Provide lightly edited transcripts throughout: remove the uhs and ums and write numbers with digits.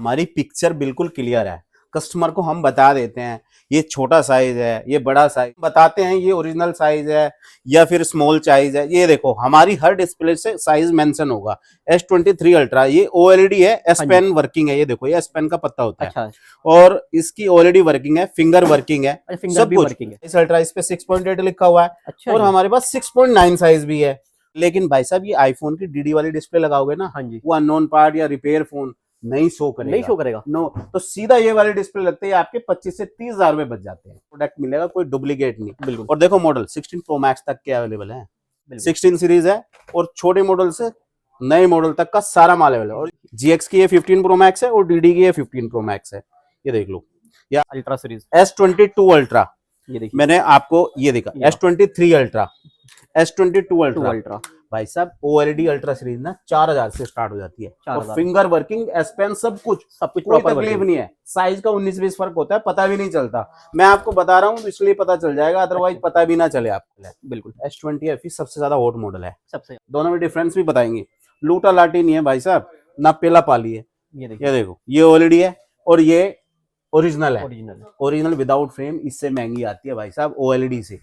हमारी पिक्चर बिल्कुल क्लियर है। कस्टमर को हम बता देते हैं ये छोटा साइज है, ये बड़ा साइज बताते हैं, ये ओरिजिनल साइज है या फिर स्मॉल साइज है। ये देखो हमारी हर डिस्प्ले से साइज मेंशन होगा। S23 अल्ट्रा ये OLED है, S पेन वर्किंग है। ये देखो ये S पेन का पत्ता होता है। अच्छा। और इसकी ऑलरेडी वर्किंग है, फिंगर वर्किंग है, फिंगर भी वर्किंग है। इस अल्ट्रा इस पे 6.8 लिखा हुआ है। अच्छा। और हमारे पास 6.9 साइज भी है। लेकिन भाई साहब ये आईफोन की DD वाली डिस्प्ले लगाओगे ना, हाँ जी, वो अननोन पार्ट या रिपेयर फोन नहीं शो करेगा, नो। तो सीधा ये वाली डिस्प्ले लगते हैं आपके 25 से 30 हजार में बच जाते हैं। प्रोडक्ट मिलेगा, कोई डुप्लीकेट नहीं। बिल्कुल। और देखो मॉडल 16 प्रो मैक्स तक के अवेलेबल है, 16 सीरीज है। और छोटे मॉडल से नए मॉडल तक का सारा माल अवेलेबल है। और GX की ये 15 प्रो मैक्स है और DD की ये 15 प्रो मैक्स है। ये देख लो, या अल्ट्रा सीरीज S22 अल्ट्रा, ये देखिए मैंने आपको ये देखा S23 अल्ट्रा, S22 अल्ट्रा। भाई साहब OLED अल्ट्रा सीरीज ना 4000 से स्टार्ट हो जाती है। और फिंगर वर्किंग, S पेन, सब कुछ कोई तकलीफ नहीं है। साइज का 19-20 फर्क होता है, पता भी नहीं चलता। मैं आपको बता रहा हूँ तो इसलिए पता चल जाएगा, अदरवाइज पता भी ना चले आपको। बिल्कुल। S20 FE सबसे ज्यादा हॉट मॉडल है, सबसे। दोनों में डिफरेंस भी बताएंगे। लूटा लाटी नहीं है भाई साहब, ना पेला पाली है। ये देखो ये OLED है और ये ओरिजिनल है। ओरिजिनल विदाउट फ्रेम इससे महंगी आती है भाई साहब OLED से।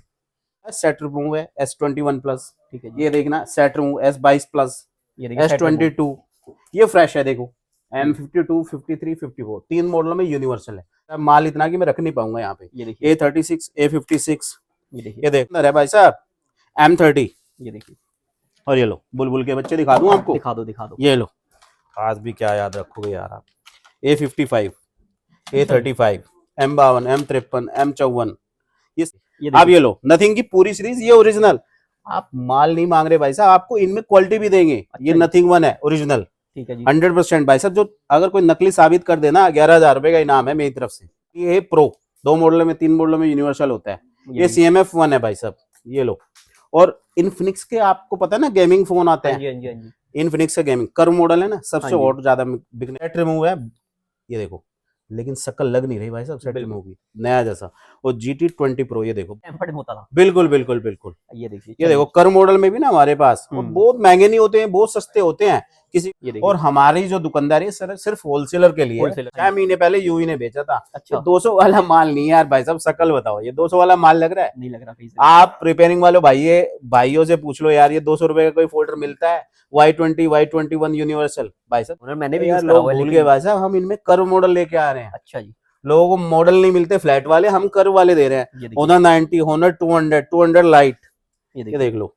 सेट रिमूव है S21 प्लस, ठीक है। ये देखना set remove S22 plus, S22 ये फ्रेश है। देखो M52, 53, 54 तीन मॉडल में यूनिवर्सल है। माल इतना कि मैं रख नहीं पाऊंगा यहाँ पे। ये देखिए A36, A56, ये देखना है भाई साहब M30, ये देखिए। और ये लो बुलबुल के बच्चे दिखा दूं आपको, दिखा दो। ये लो, आज भी क्या याद रखोगे यार आप। A55, A35, M52, M53, M54, आप ये लो नथिंग की पूरी सीरीज, ये ओरिजिनल। आप माल नहीं मांग रहे भाई साहब, आपको इनमें क्वालिटी भी देंगे। ये नथिंग वन है ओरिजिनल, ठीक है जी, 100% भाई साहब। जो अगर कोई नकली साबित कर देना 11,000 रुपए का इनाम है मेरी तरफ से। ये प्रो 2 मॉडल में 3 मॉडल में यूनिवर्सल होता है। ये CMF 1 है भाई साहब, ये लो। और इनफिनिक्स के आपको पता है ना गेमिंग फोन आते हैं, इनफिनिक्स का गेमिंग कर्व मॉडल है ना, सबसे और ज्यादा बिकने। सेट रिमूव है, ये देखो, लेकिन शक्ल लग नहीं रही भाई साहब सेट रिमूव की, नया जैसा। और GT20 प्रो ये देखो, बिल्कुल बिल्कुल बिल्कुल। ये देखो कर्व मॉडल में भी ना हमारे पास, और बहुत महंगे नहीं होते हैं, बहुत सस्ते होते हैं किसी। और हमारी जो दुकानदारी है सिर्फ होलसेलर के लिए। 6 महीने पहले यूई ने बेचा था। अच्छा। 200 वाला माल नहीं है यार भाई साहब, शक्ल बताओ, ये 200 वाला माल लग रहा है? नहीं लग रहा। आप रिपेयरिंग वाले भाइयों से पूछ लो यार, ये 200 रुपए का कोई फोल्डर मिलता है? Y20, Y21 यूनिवर्सल भाई साहब, मैंने भी यार लोग भूल गए भाई साहब, हम इनमें कर्व मॉडल लेके आ रहे हैं। अच्छा जी, लोगों को मॉडल नहीं मिलते फ्लैट वाले, हम कर्व वाले दे रहे हैं। Honor 90, Honor 200, 200 लाइट, ये देख लो।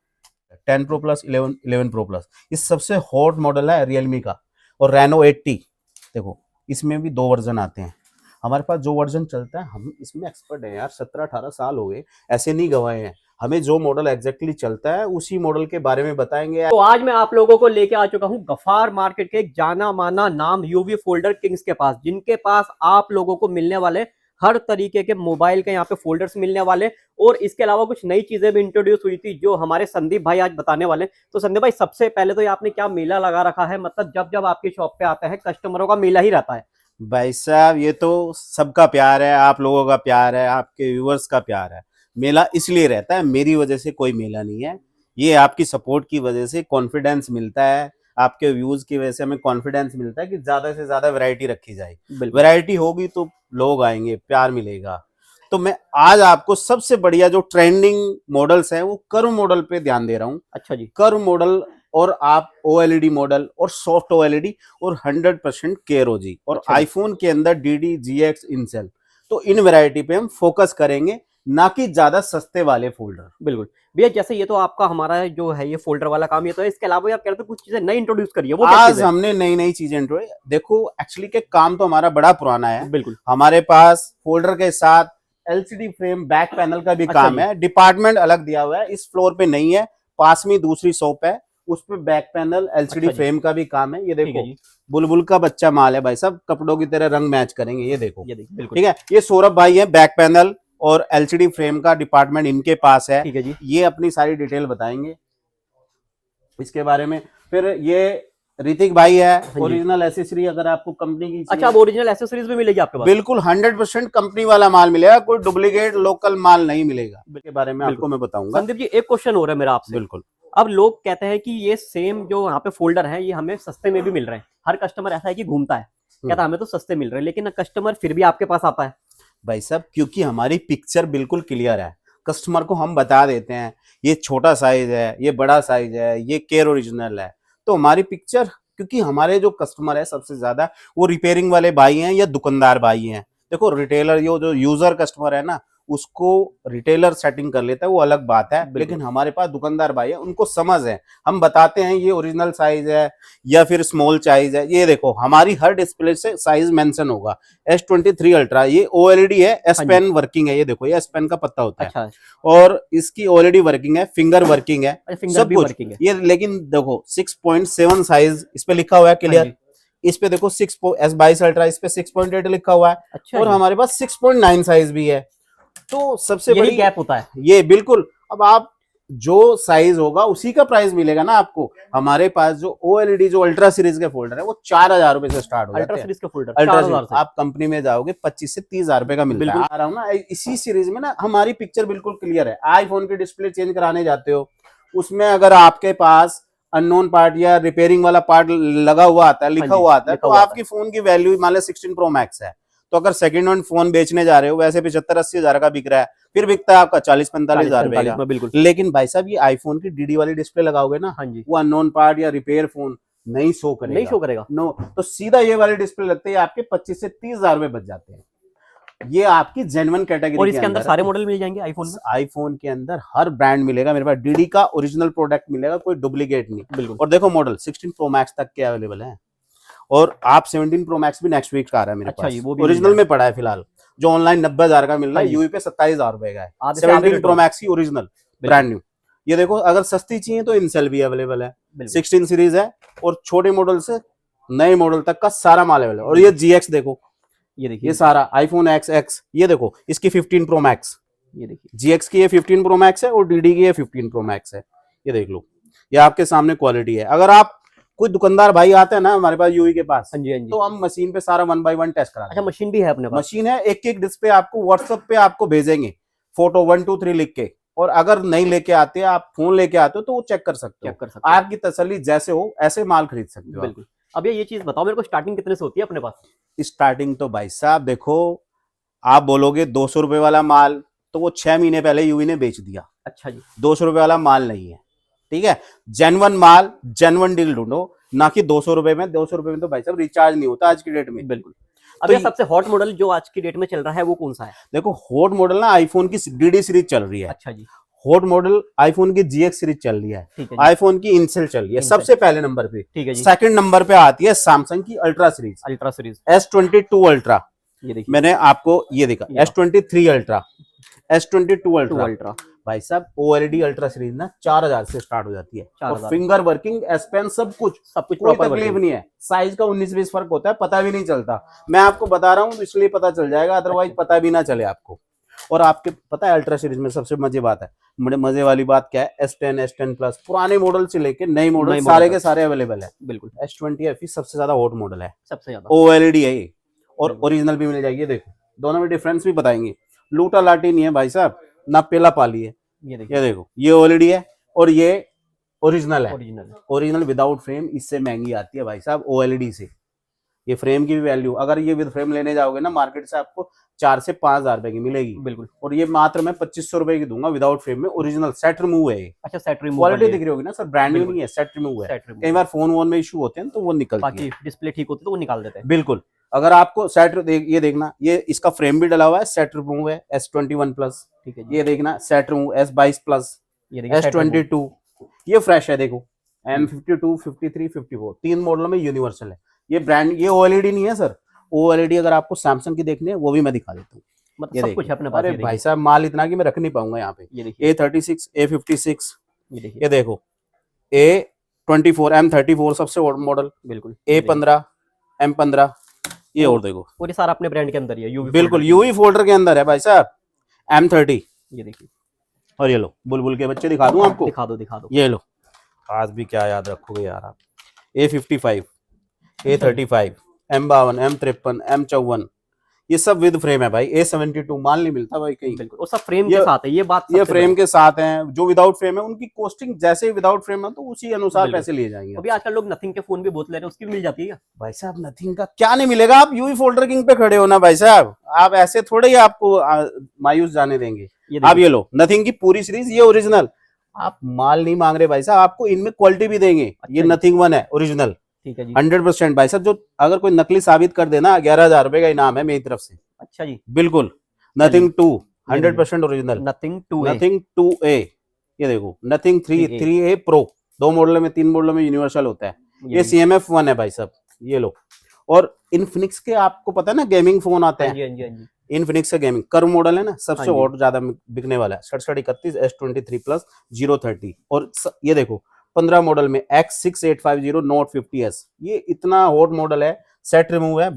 10 प्रो प्लस, 11 प्रो प्लस, ये सबसे हॉट मॉडल है रियलमी का। और Reno 80 देखो, इसमें भी 2 वर्जन आते हैं। हमारे पास जो वर्जन चलता है, हम इसमें एक्सपर्ट है यार, 17-18 साल हो गए, ऐसे नहीं गवाए हैं। हमें जो मॉडल एग्जैक्टली चलता है उसी मॉडल के बारे में बताएंगे। तो आज मैं आप लोगों को लेके आ चुका हूं गफार मार्केट के एक जाना माना नाम यूवी फोल्डर किंग्स के पास, जिनके पास आप लोगों को मिलने वाले हर तरीके के मोबाइल के यहाँ पे फोल्डर्स मिलने वाले। और इसके अलावा कुछ नई चीजें भी इंट्रोड्यूस हुई थी जो हमारे संदीप भाई आज बताने वाले। तो संदीप भाई, सबसे पहले तो ये आपने क्या मेला लगा रखा है? मतलब जब जब आपकी शॉप पे आता है कस्टमरों का मेला ही रहता है। भाई साहब ये तो सबका प्यार है, आप लोगों का प्यार है, आपके व्यूअर्स का प्यार है। मेला इसलिए रहता है, मेरी वजह से कोई मेला नहीं है, ये आपकी सपोर्ट की वजह से कॉन्फिडेंस मिलता है, आपके व्यूज की वजह से हमें कॉन्फिडेंस मिलता है कि ज्यादा से ज्यादा वैरायटी रखी जाए। वैरायटी होगी तो लोग आएंगे, प्यार मिलेगा। तो मैं आज आपको सबसे बढ़िया जो ट्रेंडिंग मॉडल्स हैं वो कर्व मॉडल पे ध्यान दे रहा हूँ। अच्छा जी, कर्व मॉडल, और आप OLED मॉडल और सॉफ्ट OLED और 100% KROG, और आईफोन के अंदर DD, GX, इंसेल। तो इन वैरायटी पे हम फोकस करेंगे, ना कि ज्यादा सस्ते वाले फोल्डर। बिल्कुल भैया, जैसे ये तो आपका हमारा जो है ये फोल्डर वाला काम, ये तो है। इसके अलावा आप कह रहे थे कुछ चीजें नई इंट्रोड्यूस करिए, वो आज हमने नई चीजें इंट्रोड्यूस। देखो एक्चुअली के काम तो हमारा बड़ा पुराना है। बिल्कुल, हमारे पास फोल्डर के साथ LCD फ्रेम, बैक पैनल का भी काम है। डिपार्टमेंट अलग दिया हुआ है, इस फ्लोर पे नहीं है, पास में दूसरी शॉप है, उस पे बैक पैनल, LCD फ्रेम का भी काम है। ये देखो बुलबुल का बच्चा माल है भाई साहब, कपड़ों की तरह रंग मैच करेंगे। ये देखो, ठीक है। ये सौरभ भाई है, बैक पैनल और LCD फ्रेम का डिपार्टमेंट इनके पास है। ठीक है जी, ये अपनी सारी डिटेल बताएंगे इसके बारे में। फिर ये ऋतिक भाई है, ओरिजिनल एसेसरी, अगर आपको कंपनी की। अच्छा, अब ओरिजिनल एसेसरीज भी मिलेगी आपके पास? बिल्कुल 100% कंपनी वाला माल मिलेगा, कोई डुप्लीकेट लोकल माल नहीं मिलेगा। इसके बारे में आपको मैं बताऊंगा। संदीप जी, एक क्वेश्चन हो रहा है मेरा आपसे। बिल्कुल, अब लोग कहते हैं कि ये सेम जो यहाँ पे फोल्डर है ये हमें सस्ते में भी मिल रहे हैं। हर कस्टमर ऐसा है कि घूमता है कहता है हमें तो सस्ते मिल रहे हैं, लेकिन कस्टमर फिर भी आपके पास आता है। भाई साहब क्योंकि हमारी पिक्चर बिल्कुल क्लियर है, कस्टमर को हम बता देते हैं ये छोटा साइज है, ये बड़ा साइज है, ये केयर ओरिजिनल है। तो हमारी पिक्चर, क्योंकि हमारे जो कस्टमर है सबसे ज्यादा वो रिपेयरिंग वाले भाई हैं या दुकानदार भाई हैं। देखो रिटेलर, ये जो यूजर कस्टमर है ना, उसको रिटेलर सेटिंग कर लेता है, वो अलग बात है, लेकिन हमारे पास दुकानदार भाई है, उनको समझ है, हम बताते हैं ये ओरिजिनल साइज है या फिर स्मॉल साइज है। ये देखो हमारी हर डिस्प्ले से साइज मेंशन होगा। S23 अल्ट्रा ये OLED है, S पेन वर्किंग है, ये देखो ये S पेन का पत्ता होता है। अच्छा, और इसकी OLED वर्किंग है, फिंगर वर्किंग है, फिंगर सब भी कुछ वर्किंग है। ये। लेकिन देखो 6.7 साइज इस पे लिखा हुआ है क्लियर, इस पे देखो S22 अल्ट्रा इस पे 6.8 लिखा हुआ है। अच्छा, और हमारे पास 6.9 साइज भी है। तो सबसे बड़ी गैप होता है ये, बिल्कुल। अब आप जो साइज होगा उसी का प्राइस मिलेगा ना आपको। हमारे पास जो OLED जो अल्ट्रा सीरीज के फोल्डर है वो 4,000 रुपए से स्टार्ट हो जाते अल्ट्रा हैं। सीरीज का फोल्डर अल्ट्रा 4000 से। आप कंपनी में जाओगे 25 से 30,000 रुपए का मिलता है। आ रहा हूँ ना, इसी सीरीज में ना हमारी पिक्चर बिल्कुल क्लियर है। आईफोन की डिस्प्ले चेंज कराने जाते हो, उसमें अगर आपके पास अननोन पार्ट या रिपेयरिंग वाला पार्ट लगा हुआ आता है, लिखा हुआ आता है, तो आपकी फोन की वैल्यू मान लो 16 प्रो मैक्स है, तो अगर सेकंड हैंड फोन बेचने जा रहे हो, वैसे 75-80 हजार का बिक रहा है, फिर बिकता है आपका 40-45 हजार रुपए का। बिल्कुल। लेकिन भाई साहब ये आईफोन की DD वाली डिस्प्ले लगाओगे ना, हाँ जी, वो अननोन पार्ट या रिपेयर फोन नहीं शो करेगा, नहीं शो करेगा। नो। तो सीधा ये वाली डिस्प्ले लगते ही आपके 25 से 30 हजार रुपए बच जाते हैं। ये आपकी जेन्युइन कैटेगरी। और इसके अंदर सारे मॉडल मिल जाएंगे आईफोन में। आईफोन के अंदर हर ब्रांड मिलेगा मेरे पास, DD का ओरिजिनल प्रोडक्ट मिलेगा, कोई डुप्लीकेट नहीं। बिल्कुल। और देखो मॉडल 16 प्रो मैक्स तक के अवेलेबल है, और आप 17 प्रो मैक्स भी नेक्स्ट वीक का आ रहा है मेरे अच्छा, पास। वो भी ओरिजिनल में पड़ा है फिलहाल, जो ऑनलाइन 90,000 का मिल रहा है, यूवी पे 27,000 रुपए का है। 17 प्रो मैक्स की ओरिजिनल ब्रांड न्यू। ये देखो अगर सस्ती चाहिए तो इनसेल भी अवेलेबल है, 16 सीरीज है, और छोटे मॉडल से नए मॉडल तक का सारा माल अवेलेबल है। और ये GX देखो, ये देखिए, ये सारा आईफोन XX, ये देखो इसकी 15 प्रो मैक्स, ये देखिए GX की ये 15 प्रो मैक्स है, और DD की ये 15 प्रो मैक्स है। ये देख लो, ये आपके सामने क्वालिटी है। अगर आप कोई दुकानदार भाई आते हैं ना हमारे पास यूवी के पास, हाँ जी, हाँ जी। तो हम मशीन पे सारा 1 by 1 टेस्ट करा। अच्छा, मशीन भी है अपने पास? मशीन है, एक एक डिस्प्ले आपको व्हाट्सएप पे आपको भेजेंगे, फोटो 1 2 3 लिख के। और अगर नहीं लेके आते, आप फोन लेके आते हो, तो वो चेक कर सकते हो। आपकी तसल्ली जैसे हो ऐसे माल खरीद सकते हो। बिल्कुल। अब ये चीज बताओ मेरे को, स्टार्टिंग कितने से होती है अपने पास? स्टार्टिंग तो भाई साहब देखो, आप बोलोगे 200 रुपए वाला माल, तो वो 6 महीने पहले यूवी ने बेच दिया। अच्छा जी, 200 रुपए वाला माल नहीं है, ठीक है। जेन्युइन माल, जेन्युइन डील ढूंढो, ना कि 200 रुपए में। 200 रुपए में तो भाई साहब रिचार्ज नहीं होता आज की डेट में। बिल्कुल। अब ये सबसे हॉट मॉडल जो आज की डेट में चल रहा है वो कौन सा है? देखो हॉट मॉडल ना आईफोन की DD सीरीज चल रही है। अच्छा जी। हॉट मॉडल आईफोन की GX सीरीज चल रही है, आईफोन की इनसेल चल रही है सबसे पहले नंबर पे। ठीक है जी। सेकंड नंबर पे आती है सैमसंग की ultra series, ultra series S22 ultra. ये देखिए, मैंने आपको ये देखा S23 अल्ट्रा, S22 अल्ट्रा। भाई साहब OLED अल्ट्रा सीरीज ना 4,000 से स्टार्ट हो जाती है, और फिंगर वर्किंग, S पेन, सब कुछ कोई तकलीफ नहीं है। साइज का 19-20 फर्क होता है, पता भी नहीं चलता। मैं आपको बता रहा हूँ तो इसलिए पता चल जाएगा, अदरवाइज पता भी ना चले आपको। और आपके पता है अल्ट्रा सीरीज में सबसे मजे बात है, मजे वाली बात क्या है, S10 S10 प्लस पुराने मॉडल से लेके नए मॉडल सारे के सारे अवेलेबल है। बिल्कुल। S20 FE सबसे ज्यादा हॉट मॉडल है, सबसे ज्यादा OLED है ये, और ओरिजिनल भी मिल जाएगी। देखो दोनों में डिफरेंस भी बताएंगे। लूटा लाटी नहीं है भाई साहब, ना पेला पाली है। ये देखो ये OLED है, और ये ओरिजिनल है। ओरिजिनल विदाउट फ्रेम इससे महंगी आती है भाई साहब OLED से। ये फ्रेम की भी वैल्यू, अगर ये विद फ्रेम लेने जाओगे ना मार्केट से, आपको 4 से 5,000 रुपए की मिलेगी। बिल्कुल। और ये मात्र मैं 2500 रुपए की दूंगा विदाउट फ्रेम में, ओरिजिनल सेट रिमूव है ये। अच्छा, सेट रिमूव क्वालिटी दिख रही होगी ना सर, ब्रांड न्यू नहीं है, सेट रिमूव है। कई बार फोन वोन में इशू होते हैं तो वो निकलती है, बाकी डिस्प्ले ठीक होती है तो वो निकाल देते हैं। बिल्कुल। अगर आपको सेट ये देखना, ये इसका फ्रेम भी डला हुआ है, सेट रिमूव है S21 प्लस। ठीक है, ये देखना set remove S22 plus, S22 ये फ्रेश है। देखो M52 53 54 तीन मॉडल में यूनिवर्सल है ये ब्रांड। ये OLED नहीं है सर, OLED अगर आपको सैमसंग की देखनी है वो भी मैं दिखा देता हूँ। मतलब सब कुछ है अपने पास। अरे भाई साहब माल इतना कि मैं रख नहीं पाऊंगा यहाँ पे। ये देखिए A36 A56, ये देखो A24 M34 सबसे मॉडल, बिल्कुल A15 M15, ये और देखो, और ये सारा अपने ब्रांड के अंदर ही है, यूवी बिल्कुल यूवी फोल्डर के अंदर है भाई साहब। M30, ये देखिए, और ये लो बुलबुल के बच्चे दिखा दूं आपको, दिखा दो। ये लो, आज भी क्या याद रखोगे यार आप। A55 A35 M52 M53 M54, ये सब विद फ्रेम है भाई, A72 माल नहीं मिलता भाई कहीं। बिल्कुल, और सब फ्रेम ये- के साथ है, ये बात ये सबसे फ्रेम के साथ हैं, जो विदाउट फ्रेम है उनकी कॉस्टिंग जैसे विदाउट फ्रेम है तो उसी अनुसार बिल्कुल। पैसे लिए जाएंगे। अभी आजकल लोग नथिंग के फोन भी बहुत ले रहे हैं, उसकी भी मिल जाती है क्या? भाई साहब नथिंग का क्या नहीं मिलेगा, आप यूवी फोल्डर किंग पे खड़े हो ना भाई साहब, आप ऐसे थोड़े ही आपको मायूस जाने देंगे। ये आप ये लो नथिंग की पूरी सीरीज, ये ओरिजिनल, आप माल नहीं मांग रहे भाई साहब, आपको इनमें क्वालिटी भी देंगे। अच्छा ये जी। नथिंग वन है ओरिजिनल, ठीक है जी। 100% भाई साहब। जो अगर कोई नकली साबित कर देना 11,000 रुपए का इनाम है मेरी तरफ से। अच्छा जी। बिल्कुल। नथिंग 2 ये 100% original. Nothing 2A। Nothing 2A, ये देखो nothing 3A 3A pro, 2 model में 3 मॉडल में यूनिवर्सल होता है। ये CMF 1 है भाई साहब, ये लो। और इनफिनिक्स के आपको पता है ना गेमिंग फोन आते हाँ जी, हैं, हाँ जी, हाँ जी। इनफिनिक्स का गेमिंग कर्व मॉडल है ना, सबसे हाँ जी। हॉट ज्यादा बिकने वाला है, 6731 S23 प्लस 030। और ये देखो 15 मॉडल में X6850 Note 50S, ये इतना हॉट मॉडल है, सेट रिमूव है,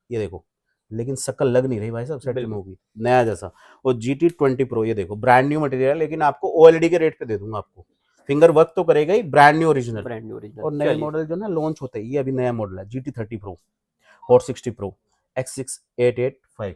ये देखो। लेकिन शक्ल लग नहीं रही भाई साहब सेट बिल्कुल। रिमूव की, नया जैसा। और GT20 Pro, ये देखो ब्रांड न्यू मटेरियल है, लेकिन आपको OLED के रेट पे दे दूंगा आपको। फिंगर वर्क तो करेगा ही, brand new original. Brand new original. और नए मॉडल जो ना लॉन्च होते हैं, ये अभी नया मॉडल है GT30 Pro, Hot 60 Pro, X6885,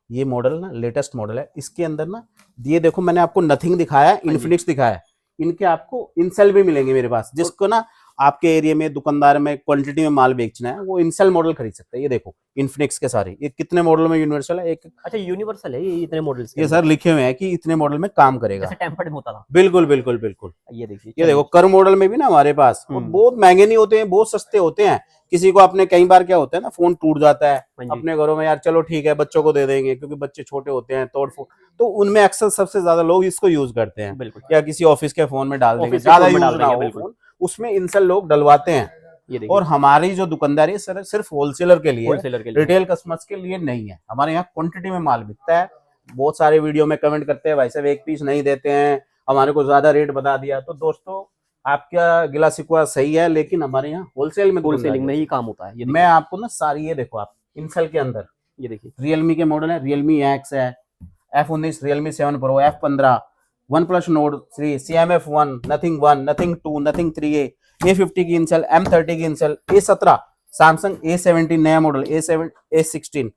ये मॉडल ना लेटेस्ट मॉडल है। इसके अंदर ना ये देखो मैंने आपको नथिंग दिखाया है, इन्फिनिक्स दिखाया है, इनके आपको इनसेल भी मिलेंगे मेरे पास। जिसको ना आपके एरिया में दुकानदार में क्वांटिटी में माल बेचना है, वो इनसेल मॉडल खरीद सकते हैं। ये देखो इन्फिनिक्स के सारे, ये कितने मॉडल में यूनिवर्सल है, एक अच्छा यूनिवर्सल है ये इतने मॉडल्स के ये अंदर? सर लिखे हुए हैं कि इतने मॉडल में काम करेगा। जैसे टेम्पर्ड में होता था। बिल्कुल बिल्कुल बिल्कुल। ये देखिए, ये देखो कर मॉडल में भी ना हमारे पास, और बहुत महंगे नहीं होते हैं, बहुत सस्ते होते हैं। किसी को अपने कई बार क्या होता है ना, फोन टूट जाता है हाँ जी। अपने घरों में, यार चलो ठीक है बच्चों को दे देंगे, क्योंकि बच्चे छोटे होते हैं, तोड़ फोड़, तो उनमें अक्सर सबसे ज्यादा लोग इसको यूज करते हैं, बिल्कुल। या किसी ऑफिस के फोन में डाल देंगे, ऑफिस के ज्यादा फोन में यूज डाल ना देंगे, हो बिल्कुल। फोन, उसमें इनसेल लोग डलवाते हैं। ये देखिए, और हमारी जो दुकानदारी है सर सिर्फ होलसेलर के लिए है, होलसेलर के लिए। रिटेल कस्टमर्स के लिए नहीं है। हमारे यहाँ क्वांटिटी में माल बिकता है। बहुत सारे वीडियो में कमेंट करते हैं भाई साहब एक पीस नहीं देते हैं, हमारे को ज्यादा रेट बता दिया। तो दोस्तों आपका गिला शिकवा सही है, लेकिन हमारे यहाँ होलसेल में होलसेलिंग में ही काम होता है। ये मैं आपको ना सारी, ये देखो आप इनसेल के अंदर, ये देखिए, रियलमी के मॉडल है, रियलमी X है, F19, Realme 7 pro, F15, OnePlus Nord 3, CMF 1, nothing 1, nothing 2, nothing 3A, A50 की इंसेल, M30 की इंसेल, A17, सैमसंग A17 नया मॉडल, A7, A16,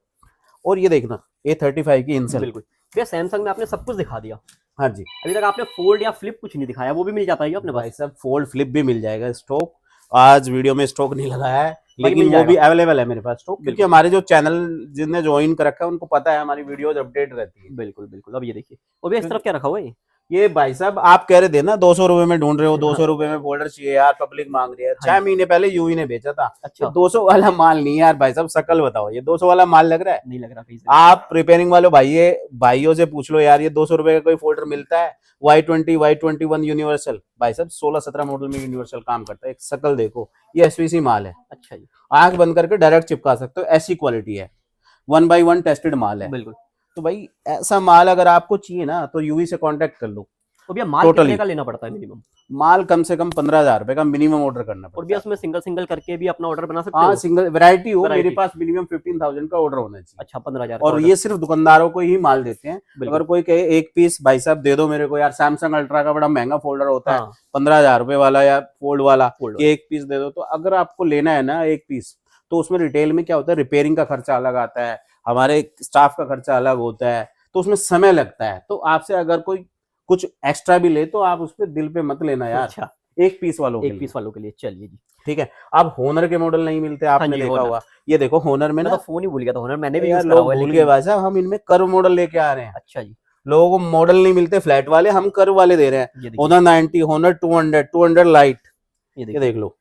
और ये देखना A35 की इंसेल। बिल्कुल। भैया सैमसंग में आपने सब कुछ दिखा दिया, हाँ जी। अभी तक आपने फोल्ड या फ्लिप कुछ नहीं दिखाया, वो भी मिल जाता है क्या अपने भाई पास? साहब फोल्ड फ्लिप भी मिल जाएगा स्टॉक, आज वीडियो में स्टॉक नहीं लगाया है, लेकिन मिल वो भी जाएगा। अवेलेबल है मेरे पास स्टॉक, क्योंकि बिल्कुल। हमारे जो चैनल जिनने ज्वाइन कर रखा है उनको पता है हमारी वीडियोज अपडेट रहती है। बिल्कुल बिल्कुल। अब ये देखिए, और भैया इस तरफ क्या रखा हुआ है? ये भाई साहब आप कह रहे थे ना 200 रुपए में ढूंढ रहे हो, 200 रुपए में फोल्डर चाहिए यार, पब्लिक मांग रही है। 6 महीने पहले यूई ने बेचा था। अच्छा। ये 200 वाला माल नहीं है यार भाई साहब, शकल बताओ, ये 200 वाला माल लग रहा है? नहीं लग रहा कहीं से। आप रिपेयरिंग वाले भाइयों से पूछ लो यार, ये 200 रुपए का कोई फोल्डर मिलता है? Y20, Y21 यूनिवर्सल भाई साहब 16-17 मॉडल में यूनिवर्सल काम करता है। एक शकल देखो, ये SVC माल है, अच्छा जी। आंख बंद करके डायरेक्ट चिपका सकते हो, ऐसी क्वालिटी है, 1 by 1 टेस्टेड माल है। बिल्कुल। तो भाई ऐसा माल अगर आपको चाहिए ना तो यूवी से कांटेक्ट कर लो। तो भैया माल Totally। कितने का लेना पड़ता है मिनिमम? माल कम से कम 15,000 रुपए का मिनिमम ऑर्डर करना और पड़ता भैया है। उसमें सिंगल सिंगल करके भी अपना ऑर्डर बना सकते हाँ हो? सिंगल वैरायटी हो, मेरे Variety। पास मिनिमम 15,000 का ऑर्डर होना चाहिए। अच्छा 15,000 और ये सिर्फ दुकानदारों को ही माल देते हैं। बिल्कुल। अगर कोई कहे एक पीस भाई साहब दे दो मेरे को यार, सैमसंग अल्ट्रा का बड़ा महंगा फोल्डर होता है हाँ। 15,000 रुपए वाला या फोल्ड वाला, फोल्ड कि एक पीस दे दो, तो अगर आपको लेना है ना एक पीस, तो उसमें रिटेल में क्या होता है, रिपेयरिंग का खर्चा अलग आता है, हमारे स्टाफ का खर्चा अलग होता है, तो उसमें समय लगता है। तो आपसे अगर कोई कुछ एक्स्ट्रा भी ले तो आप उस पर दिल पे मत लेना यार। अच्छा, एक पीस वालों के एक लिए। पीस वालों के लिए। चलिए जी। ठीक है। अब होनर के मॉडल नहीं मिलते, आपने जी, देखा Honor। होगा, ये देखो होनर में मैं ना तो फोन ही भूल गया था होनर, मैंने भी यार यूज करा लोग हुआ है भूल गए लेकिन। भाई साहब, हम इनमें कर्व मॉडल लेके आ रहे हैं। अच्छा जी। लोगों को मॉडल नहीं मिलते फ्लैट वाले, हम कर्व वाले दे रहे हैं। ये देखिए, होनर 90, होनर 200, 200 लाइट, ये ये देखिए। देख लो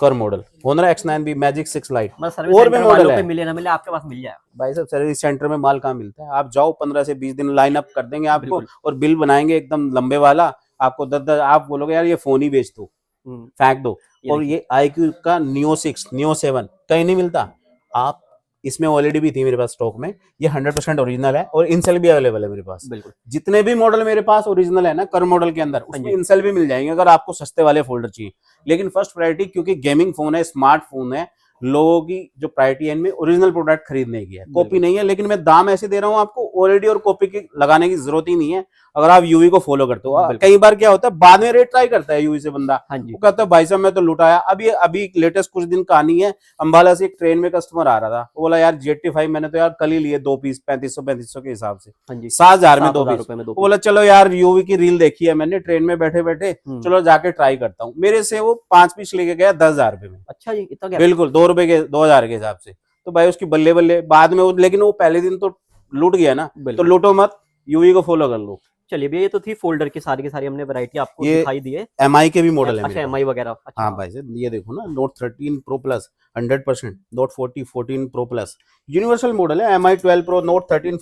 कर्व मॉडल, होनर X9 भी, मैजिक 6 लाइट, मतलब सर्विस और भी सेंटर मॉडल वालों है। पे मिले ना मिले आपके पास मिल जाएगा। भाई साहब सर्विस सेंटर में माल कहाँ मिलता है, आप जाओ 15 से 20 दिन लाइन अप कर देंगे आपको, बिल्कुल। और बिल बनाएंगे एकदम लंबे वाला, आपको 10-10 आप बोलोगे यार ये फोन ही बेच दो, फेंक दो। और ये iQOO का Neo 6, Neo 7 कहीं नहीं मिलता। आप इसमें ऑलरेडी भी थी मेरे पास स्टॉक में, ये 100% ओरिजिनल है, और इनसेल भी अवेलेबल है मेरे पास। बिल्कुल। जितने भी मॉडल मेरे पास ओरिजिनल है ना कर मॉडल के अंदर, उसमें जी। इनसेल भी मिल जाएंगे अगर आपको सस्ते वाले फोल्डर चाहिए। लेकिन फर्स्ट प्रायोरिटी, क्योंकि गेमिंग फोन है, स्मार्टफोन है, लोगों की जो प्रायोरिटी इनमें ओरिजिनल प्रोडक्ट खरीदने की है, कॉपी नहीं है। लेकिन मैं दाम ऐसे दे रहा हूँ आपको, ऑलरेडी और कॉपी की लगाने की जरूरत ही नहीं है अगर आप यूवी को फॉलो करते हो। कई बार क्या होता है, बाद में रेट ट्राई करता है यूवी से बंदा, वो कहता है भाई साहब मैं तो लुटाया। अभी लेटेस्ट कुछ दिन कहानी है, अंबाला से एक ट्रेन में कस्टमर आ रहा था, वो बोला यार GT5 मैंने तो यार कल ही लिए 2 पीस 3500 के हिसाब से 7,000 में 2 पीस। वो बोला चलो यार यूवी की रील देखी है मैंने ट्रेन में बैठे बैठे, चलो जाके ट्राई करता हूँ। मेरे से वो 5 पीस लेके गया 10,000 रुपए में। अच्छा जी, इतना क्या? बिल्कुल 2 रुपए के 2,000 के हिसाब से। तो भाई उसकी बल्ले बल्ले बाद में लेकिन वो पहले दिन तो लूट गया ना, तो लूटो मत, यूवी को फॉलो कर लो। चलिए भैया, ये तो थी फोल्डर की सारी हमने वैरायटी आपको दिखाई दी है। MI के भी मॉडल है। अच्छा, MI वगैरह। अच्छा। हाँ भाई साहब, ये देखो ना, note 13 pro plus 100%, note 40 14 pro plus universal model है, MI 12 प्रो, नोट 13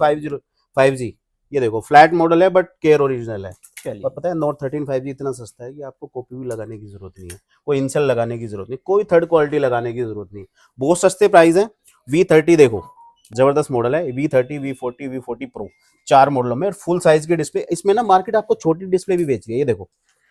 5G। ये देखो फ्लैट मॉडल है बट केयर ओरिजिनल है। और पता है नोट 13 5G इतना सस्ता है कि आपको कॉपी भी लगाने की जरूरत नहीं है, कोई इंसेल लगाने की जरूरत नहीं, कोई थर्ड क्वालिटी लगाने की जरूरत नहीं, बहुत सस्ते प्राइस है। V30 देखो जबरदस्त मॉडल है, V30 V40 V40 प्रो, 4 मॉडलों में फुल साइज की डिस्प्ले। इसमें ना मार्केट आपको छोटी डिस्प्ले भी बेच रही है, ये देखो।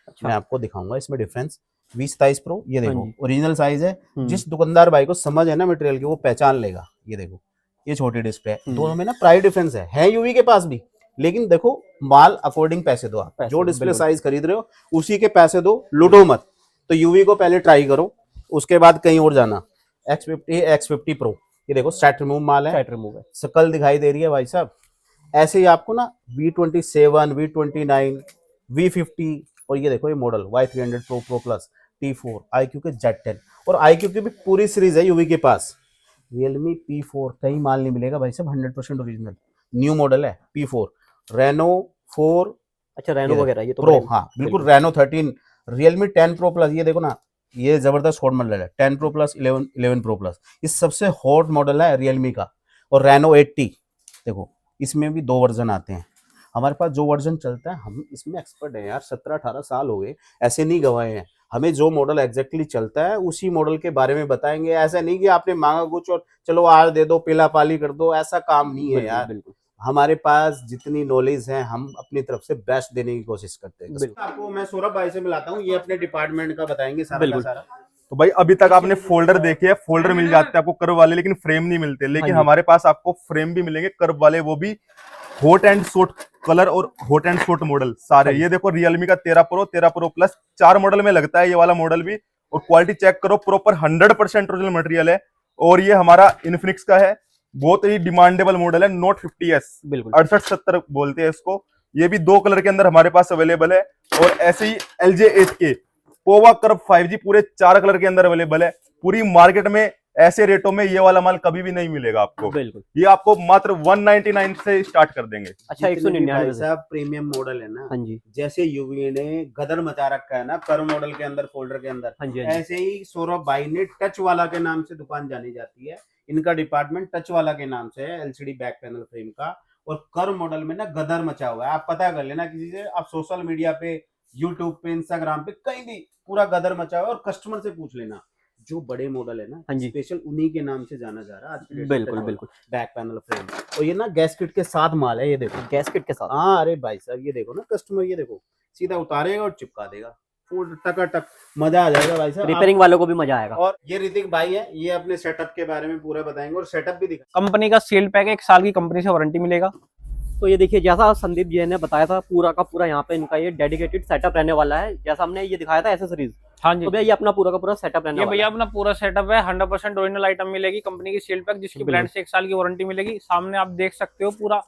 अच्छा। मैं आपको दिखाऊंगा इसमें डिफरेंस। V27 प्रो ये देखो ओरिजिनल साइज है, जिस दुकानदार भाई को समझ है ना मटेरियल की वो पहचान लेगा। ये देखो ये छोटी डिस्प्ले है, दोनों में ना प्राइस डिफरेंस है यूवी के पास भी। लेकिन देखो माल अकॉर्डिंग पैसे दो, आप जो डिस्प्ले साइज खरीद रहे हो उसी के पैसे दो, लूटो मत। तो यूवी को पहले ट्राई करो, उसके बाद कहीं और जाना। X50 प्रो ये देखो सेट रिमूव माल है, शकल दिखाई दे रही है भाई साहब। ऐसे ही आपको ना V27 V29 V50 और ये देखो ये model Y300 pro plus T4 iQOO के Z10 और iQOO की भी पूरी सीरीज है यूवी के पास। Realme P4 कहीं माल नहीं मिलेगा भाई साहब, 100% ओरिजिनल न्यू मॉडल है P4। Reno 4, अच्छा Reno वगैरह ये तो प्रो, हाँ बिल्कुल Reno 13, Realme 10 प्रो प्लस ये देखो ना, ये जबरदस्त हॉट मॉडल है 10 प्रो प्लस 11 प्रो प्लस, ये सबसे हॉट मॉडल है Realme का। और Reno 80 देखो, इसमें भी 2 वर्जन आते हैं। हमारे पास जो वर्जन चलता है हम इसमें एक्सपर्ट है यार, 17-18 साल हो गए, ऐसे नहीं गवाए हैं। हमें जो मॉडल एग्जैक्टली चलता है उसी मॉडल के बारे में बताएंगे। ऐसा नहीं कि आपने मांगा कुछ और चलो आर दे दो, पीला पाली कर दो, ऐसा काम नहीं है यार। हमारे पास जितनी नॉलेज है हम अपनी तरफ से बेस्ट देने की कोशिश करते हैं। आपको मैं सौरभ भाई से मिलाता हूँ, ये अपने डिपार्टमेंट का बताएंगे सारा का सारा। तो भाई अभी तक आपने फोल्डर देखे हैं, फोल्डर मिल जाते हैं आपको कर्व वाले, लेकिन फ्रेम नहीं मिलते। लेकिन हमारे पास आपको फ्रेम भी मिलेंगे कर्व वाले, वो भी हॉट एंड शॉर्ट कलर और हॉट एंड शॉर्ट मॉडल सारे। ये देखो Realme का 13 प्रो प्लस 4 मॉडल में लगता है ये वाला मॉडल भी। और क्वालिटी चेक करो, प्रॉपर 100% ओरिजिनल मटेरियल है। और ये हमारा इन्फिनिक्स का है, बहुत ही डिमांडेबल मॉडल है, नोट 50S 6870 बोलते हैं इसको। ये भी 2 कलर के अंदर हमारे पास अवेलेबल है। और ऐसे ही LJ 8K Pova curve 5G पूरे 4 कलर के अंदर अवेलेबल है। पूरी मार्केट में ऐसे रेटों में ये वाला माल कभी भी नहीं मिलेगा आपको। ये आपको मात्र 199 से स्टार्ट कर देंगे। अच्छा 199 साहब प्रीमियम मॉडल है ना। हाँ जी। जैसे यूवी ने गदर मचा रखा है ना कर्व मॉडल के अंदर, फोल्डर के अंदर, हाँ जी, ऐसे ही सौरभ भाई ने टच वाला के नाम से दुकान जानी जाती है। इनका डिपार्टमेंट टच वाला के नाम से है, LCD बैक पैनल फ्रेम का। और कर्व मॉडल में ना गदर मचा हुआ है, आप पता कर लेना किसी से, आप सोशल मीडिया पे, यूट्यूब पे, इंस्टाग्राम पे, कहीं भी पूरा गदर मचा हुआ है। और कस्टमर से पूछ लेना, जो बड़े मॉडल है ना, स्पेशल उन्हीं के नाम से जाना जा रहा है आज की डेट में। बिल्कुल बैक पैनल फ्रेम। और ये ना गैस्केट के साथ माल है, ये देखो गैस्केट के साथ। हाँ अरे भाई साहब ये देखो ना, कस्टमर ये देखो सीधा उतारेगा और चिपका देगा, फुल टकाटक, मजा आ जाएगा भाई साहब। रिपेयरिंग वालों को भी मजा आएगा। और ये ऋतिक भाई है, ये अपने सेटअप के बारे में पूरा बताएंगे और सेटअप भी दिखा। कंपनी का सील्ड पैक है, 1 साल की कंपनी से वारंटी मिलेगा। तो ये देखिए जैसा संदीप जी ने बताया था, पूरा का पूरा यहाँ पे इनका ये डेडिकेटेड सेटअप रहने वाला है। जैसा हमने ये दिखाया था एसेसरीज, हाँ जी, तो भैया ये अपना पूरा का पूरा सेटअप रहने वाला है। भैया अपना पूरा सेटअप है, 100% ओरिजिनल आइटम मिलेगी, कंपनी की सील्ड पैक, जिसकी ब्रांड से 1 साल की वारंटी मिलेगी। सामने आप देख सकते हो पूरा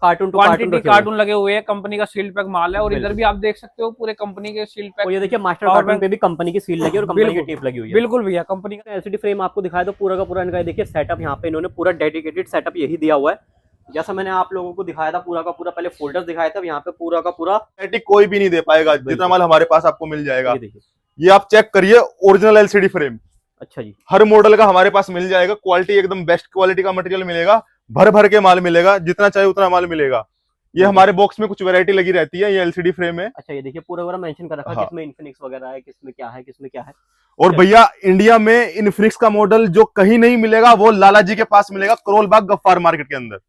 कार्टून टू कार्टून लगे हुए हैं, कंपनी का सील्ड पैक माल है। और इधर भी आप देख सकते हो पूरे कंपनी के सील्ड पैक। ये देखिए मास्टर कार्टून पे भी कंपनी की सील लगी और कंपनी की टेप लगी हुई है। बिल्कुल भैया, कंपनी का LCD फ्रेम आपको दिखाया तो पूरा का पूरा इनका देखिए सेटअप, यहाँ पे इन्होंने पूरा डेडिकेटेड सेटअप यही दिया हुआ है। जैसा मैंने आप लोगों को दिखाया था पूरा का पूरा, पहले फोल्डर्स दिखाया था, यहाँ पे पूरा का पूरा कोई भी नहीं दे पाएगा जितना माल हमारे पास आपको मिल जाएगा। ये आप चेक करिए, ओरिजिनल LCD फ्रेम। अच्छा जी, हर मॉडल का हमारे पास मिल जाएगा। क्वालिटी एकदम बेस्ट क्वालिटी का मटेरियल मिलेगा, भर भर के माल मिलेगा, जितना चाहे उतना माल मिलेगा। ये हमारे बॉक्स में कुछ वैरायटी लगी रहती है, ये LCD फ्रेम है। अच्छा ये देखिए पूरा पूरा मेंशन कर रखा है, किसमें इन्फिनिक्स वगैरह है, किसमें क्या है, किसमें क्या है। और भैया इंडिया में इन्फिनिक्स का मॉडल जो कहीं नहीं मिलेगा वो लाला जी के पास मिलेगा, करोल बाग गफ्फार मार्केट के अंदर।